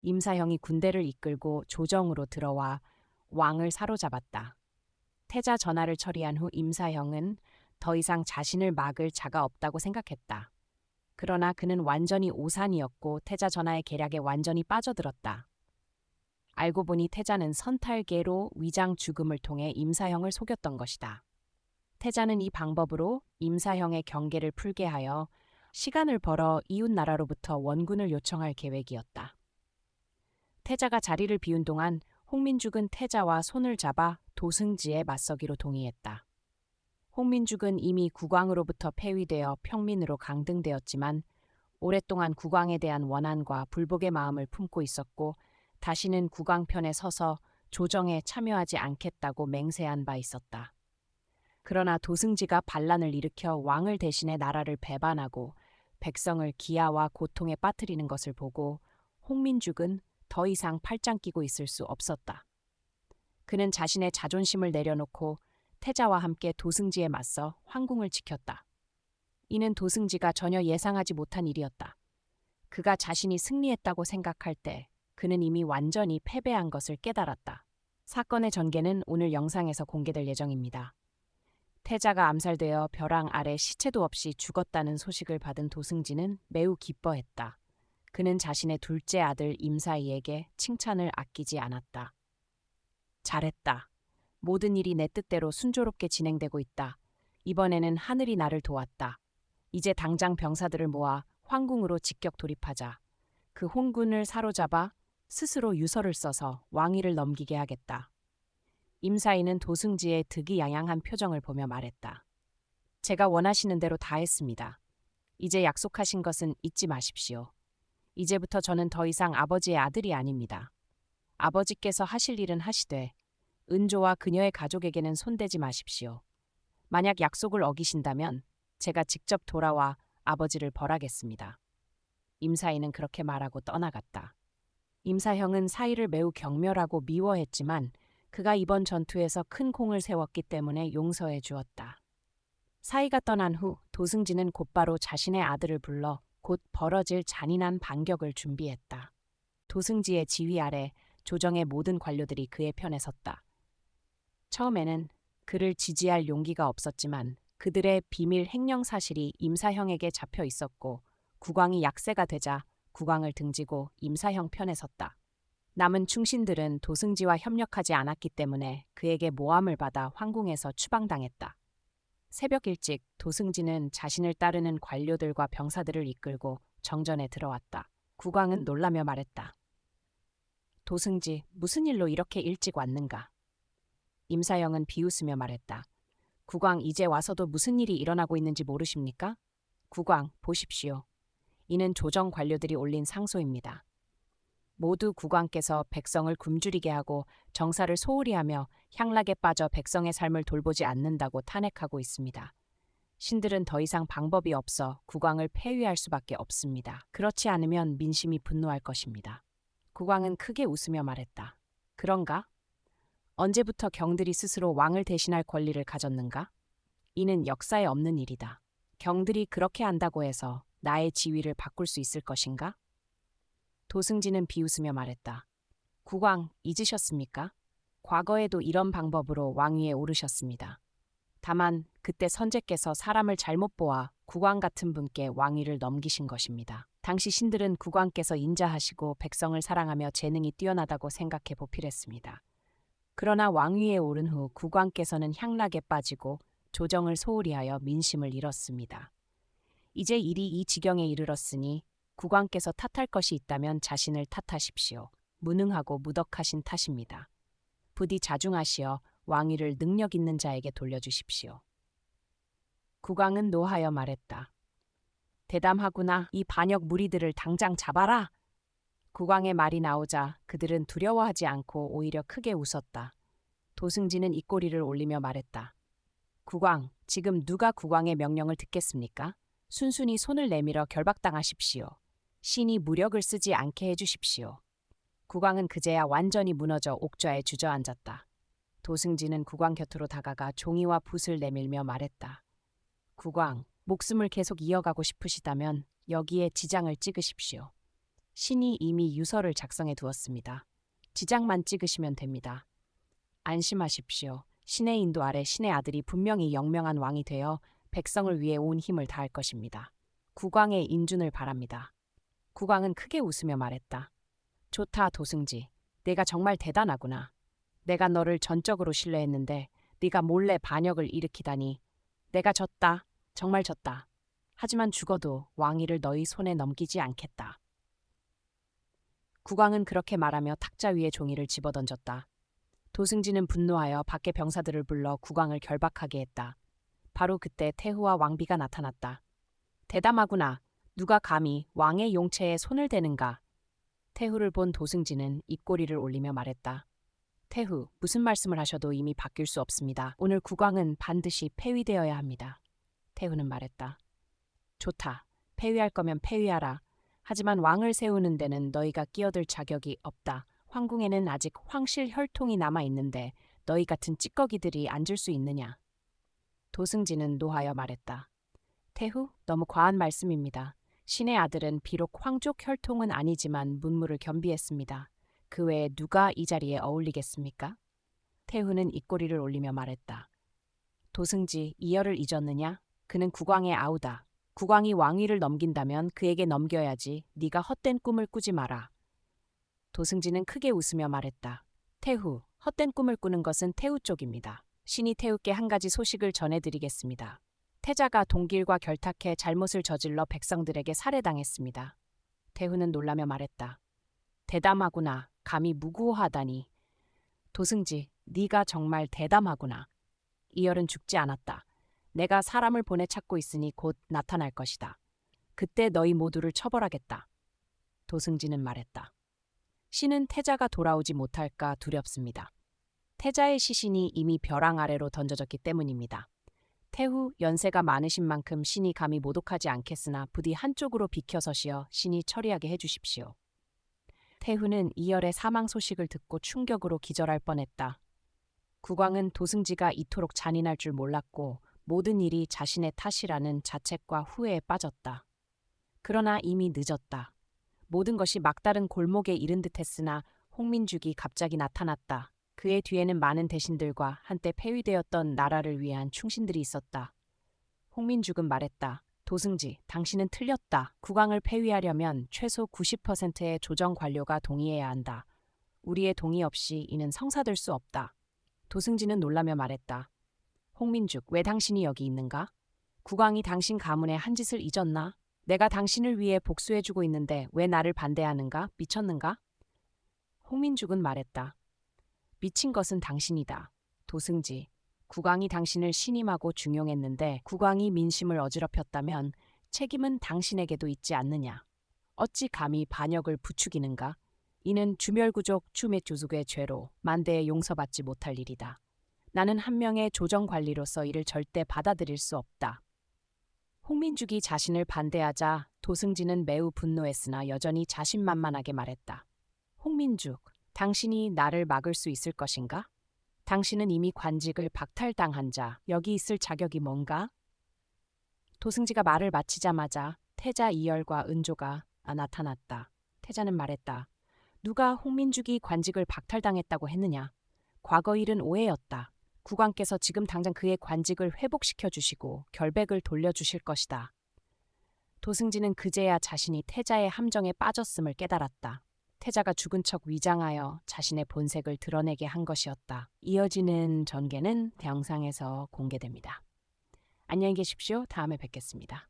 임사형이 군대를 이끌고 조정으로 들어와 왕을 사로잡았다. 태자 전하를 처리한 후 임사형은 더 이상 자신을 막을 자가 없다고 생각했다. 그러나 그는 완전히 오산이었고 태자 전하의 계략에 완전히 빠져들었다. 알고 보니 태자는 선탈계로 위장 죽음을 통해 임사형을 속였던 것이다. 태자는 이 방법으로 임사형의 경계를 풀게 하여 시간을 벌어 이웃 나라로부터 원군을 요청할 계획이었다. 태자가 자리를 비운 동안 홍민죽은 태자와 손을 잡아 도승지에 맞서기로 동의했다. 홍민죽은 이미 국왕으로부터 폐위되어 평민으로 강등되었지만 오랫동안 국왕에 대한 원한과 불복의 마음을 품고 있었고 다시는 국왕 편에 서서 조정에 참여하지 않겠다고 맹세한 바 있었다. 그러나 도승지가 반란을 일으켜 왕을 대신해 나라를 배반하고 백성을 기아와 고통에 빠뜨리는 것을 보고 홍민죽은 더 이상 팔짱 끼고 있을 수 없었다. 그는 자신의 자존심을 내려놓고 태자와 함께 도승지에 맞서 황궁을 지켰다. 이는 도승지가 전혀 예상하지 못한 일이었다. 그가 자신이 승리했다고 생각할 때 그는 이미 완전히 패배한 것을 깨달았다. 사건의 전개는 오늘 영상에서 공개될 예정입니다. 태자가 암살되어 벼랑 아래 시체도 없이 죽었다는 소식을 받은 도승지는 매우 기뻐했다. 그는 자신의 둘째 아들 임사희에게 칭찬을 아끼지 않았다. 잘했다. 모든 일이 내 뜻대로 순조롭게 진행되고 있다. 이번에는 하늘이 나를 도왔다. 이제 당장 병사들을 모아 황궁으로 직격 돌입하자. 그 홍군을 사로잡아 스스로 유서를 써서 왕위를 넘기게 하겠다. 임사희는 도승지의 득이양양한 표정을 보며 말했다. 제가 원하시는 대로 다 했습니다. 이제 약속하신 것은 잊지 마십시오. 이제부터 저는 더 이상 아버지의 아들이 아닙니다. 아버지께서 하실 일은 하시되 은조와 그녀의 가족에게는 손대지 마십시오. 만약 약속을 어기신다면 제가 직접 돌아와 아버지를 벌하겠습니다. 임사희는 그렇게 말하고 떠나갔다. 임사형은 사희를 매우 경멸하고 미워했지만 그가 이번 전투에서 큰功을 세웠기 때문에 용서해 주었다. 사희가 떠난 후 도승지는 곧바로 자신의 아들을 불러 곧 벌어질 잔인한 반격을 준비했다. 도승지의 지휘 아래 조정의 모든 관료들이 그의 편에 섰다. 처음에는 그를 지지할 용기가 없었지만 그들의 비밀 횡령 사실이 임사형에게 잡혀 있었고 국왕이 약세가 되자 국왕을 등지고 임사형 편에 섰다. 남은 충신들은 도승지와 협력하지 않았기 때문에 그에게 모함을 받아 황궁에서 추방당했다. 새벽 일찍 도승지는 자신을 따르는 관료들과 병사들을 이끌고 정전에 들어왔다. 국왕은 놀라며 말했다. 도승지, 무슨 일로 이렇게 일찍 왔는가? 임사형은 비웃으며 말했다. 국왕, 이제 와서도 무슨 일이 일어나고 있는지 모르십니까? 국왕, 보십시오. 이는 조정 관료들이 올린 상소입니다. 모두 국왕께서 백성을 굶주리게 하고 정사를 소홀히 하며 향락에 빠져 백성의 삶을 돌보지 않는다고 탄핵하고 있습니다. 신들은 더 이상 방법이 없어 국왕을 폐위할 수밖에 없습니다. 그렇지 않으면 민심이 분노할 것입니다. 국왕은 크게 웃으며 말했다. 그런가? 언제부터 경들이 스스로 왕을 대신할 권리를 가졌는가? 이는 역사에 없는 일이다. 경들이 그렇게 한다고 해서 나의 지위를 바꿀 수 있을 것인가? 도승지는 비웃으며 말했다. 국왕, 잊으셨습니까? 과거에도 이런 방법으로 왕위에 오르셨습니다. 다만 그때 선제께서 사람을 잘못 보아 국왕 같은 분께 왕위를 넘기신 것입니다. 당시 신들은 국왕께서 인자하시고 백성을 사랑하며 재능이 뛰어나다고 생각해 보필했습니다. 그러나 왕위에 오른 후 국왕께서는 향락에 빠지고 조정을 소홀히 하여 민심을 잃었습니다. 이제 일이 이 지경에 이르렀으니 국왕께서 탓할 것이 있다면 자신을 탓하십시오. 무능하고 무덕하신 탓입니다. 부디 자중하시어 왕위를 능력 있는 자에게 돌려주십시오. 국왕은 노하여 말했다. 대담하구나. 이 반역 무리들을 당장 잡아라. 국왕의 말이 나오자 그들은 두려워하지 않고 오히려 크게 웃었다. 도승지는 입꼬리를 올리며 말했다. 국왕, 지금 누가 국왕의 명령을 듣겠습니까? 순순히 손을 내밀어 결박당하십시오. 신이 무력을 쓰지 않게 해주십시오. 국왕은 그제야 완전히 무너져 옥좌에 주저앉았다. 도승지는 국왕 곁으로 다가가 종이와 붓을 내밀며 말했다. 국왕, 목숨을 계속 이어가고 싶으시다면 여기에 지장을 찍으십시오. 신이 이미 유서를 작성해 두었습니다. 지장만 찍으시면 됩니다. 안심하십시오. 신의 인도 아래 신의 아들이 분명히 영명한 왕이 되어 백성을 위해 온 힘을 다할 것입니다. 국왕의 인준을 바랍니다. 국왕은 크게 웃으며 말했다. 좋다, 도승지. 내가 정말 대단하구나. 내가 너를 전적으로 신뢰했는데 네가 몰래 반역을 일으키다니. 내가 졌다. 정말 졌다. 하지만 죽어도 왕위를 너희 손에 넘기지 않겠다. 국왕은 그렇게 말하며 탁자 위에 종이를 집어던졌다. 도승지는 분노하여 밖에 병사들을 불러 국왕을 결박하게 했다. 바로 그때 태후와 왕비가 나타났다. 대담하구나. 누가 감히 왕의 용체에 손을 대는가? 태후를 본 도승지는 입꼬리를 올리며 말했다. 태후, 무슨 말씀을 하셔도 이미 바뀔 수 없습니다. 오늘 국왕은 반드시 폐위되어야 합니다. 태후는 말했다. 좋다. 폐위할 거면 폐위하라. 하지만 왕을 세우는 데는 너희가 끼어들 자격이 없다. 황궁에는 아직 황실 혈통이 남아있는데 너희 같은 찌꺼기들이 앉을 수 있느냐. 도승지는 노하여 말했다. 태후, 너무 과한 말씀입니다. 신의 아들은 비록 황족 혈통은 아니지만 문무를 겸비했습니다. 그 외에 누가 이 자리에 어울리겠습니까? 태후는 입꼬리를 올리며 말했다. 도승지, 이열을 잊었느냐? 그는 국왕의 아우다. 국왕이 왕위를 넘긴다면 그에게 넘겨야지. 네가 헛된 꿈을 꾸지 마라. 도승지는 크게 웃으며 말했다. 태후, 헛된 꿈을 꾸는 것은 태후 쪽입니다. 신이 태후께 한 가지 소식을 전해드리겠습니다. 태자가 동길과 결탁해 잘못을 저질러 백성들에게 살해당했습니다. 태후는 놀라며 말했다. 대담하구나. 감히 무고하다니. 도승지, 네가 정말 대담하구나. 이열은 죽지 않았다. 내가 사람을 보내 찾고 있으니 곧 나타날 것이다. 그때 너희 모두를 처벌하겠다. 도승지는 말했다. 신은 태자가 돌아오지 못할까 두렵습니다. 태자의 시신이 이미 벼랑 아래로 던져졌기 때문입니다. 태후, 연세가 많으신 만큼 신이 감히 모독하지 않겠으나 부디 한쪽으로 비켜서시어 신이 처리하게 해주십시오. 태후는 이열의 사망 소식을 듣고 충격으로 기절할 뻔했다. 국왕은 도승지가 이토록 잔인할 줄 몰랐고 모든 일이 자신의 탓이라는 자책과 후회에 빠졌다. 그러나 이미 늦었다. 모든 것이 막다른 골목에 이른 듯했으나 홍민죽이 갑자기 나타났다. 그의 뒤에는 많은 대신들과 한때 폐위되었던 나라를 위한 충신들이 있었다. 홍민죽은 말했다. 도승지, 당신은 틀렸다. 국왕을 폐위하려면 최소 90%의 조정 관료가 동의해야 한다. 우리의 동의 없이 이는 성사될 수 없다. 도승지는 놀라며 말했다. 홍민죽, 왜 당신이 여기 있는가? 국왕이 당신 가문의 한 짓을 잊었나? 내가 당신을 위해 복수해주고 있는데 왜 나를 반대하는가? 미쳤는가? 홍민죽은 말했다. 미친 것은 당신이다. 도승지, 국왕이 당신을 신임하고 중용했는데 국왕이 민심을 어지럽혔다면 책임은 당신에게도 있지 않느냐. 어찌 감히 반역을 부추기는가? 이는 주멸구족 추매조族의 죄로 만대에 용서받지 못할 일이다. 나는 한 명의 조정관리로서 이를 절대 받아들일 수 없다. 홍민죽이 자신을 반대하자 도승지는 매우 분노했으나 여전히 자신만만하게 말했다. 홍민죽, 당신이 나를 막을 수 있을 것인가? 당신은 이미 관직을 박탈당한 자, 여기 있을 자격이 뭔가? 도승지가 말을 마치자마자 태자 이열과 은조가 나타났다. 태자는 말했다. 누가 홍민죽이 관직을 박탈당했다고 했느냐? 과거 일은 오해였다. 국왕께서 지금 당장 그의 관직을 회복시켜 주시고 결백을 돌려주실 것이다. 도승지는 그제야 자신이 태자의 함정에 빠졌음을 깨달았다. 태자가 죽은 척 위장하여 자신의 본색을 드러내게 한 것이었다. 이어지는 전개는 영상에서 공개됩니다. 안녕히 계십시오. 다음에 뵙겠습니다.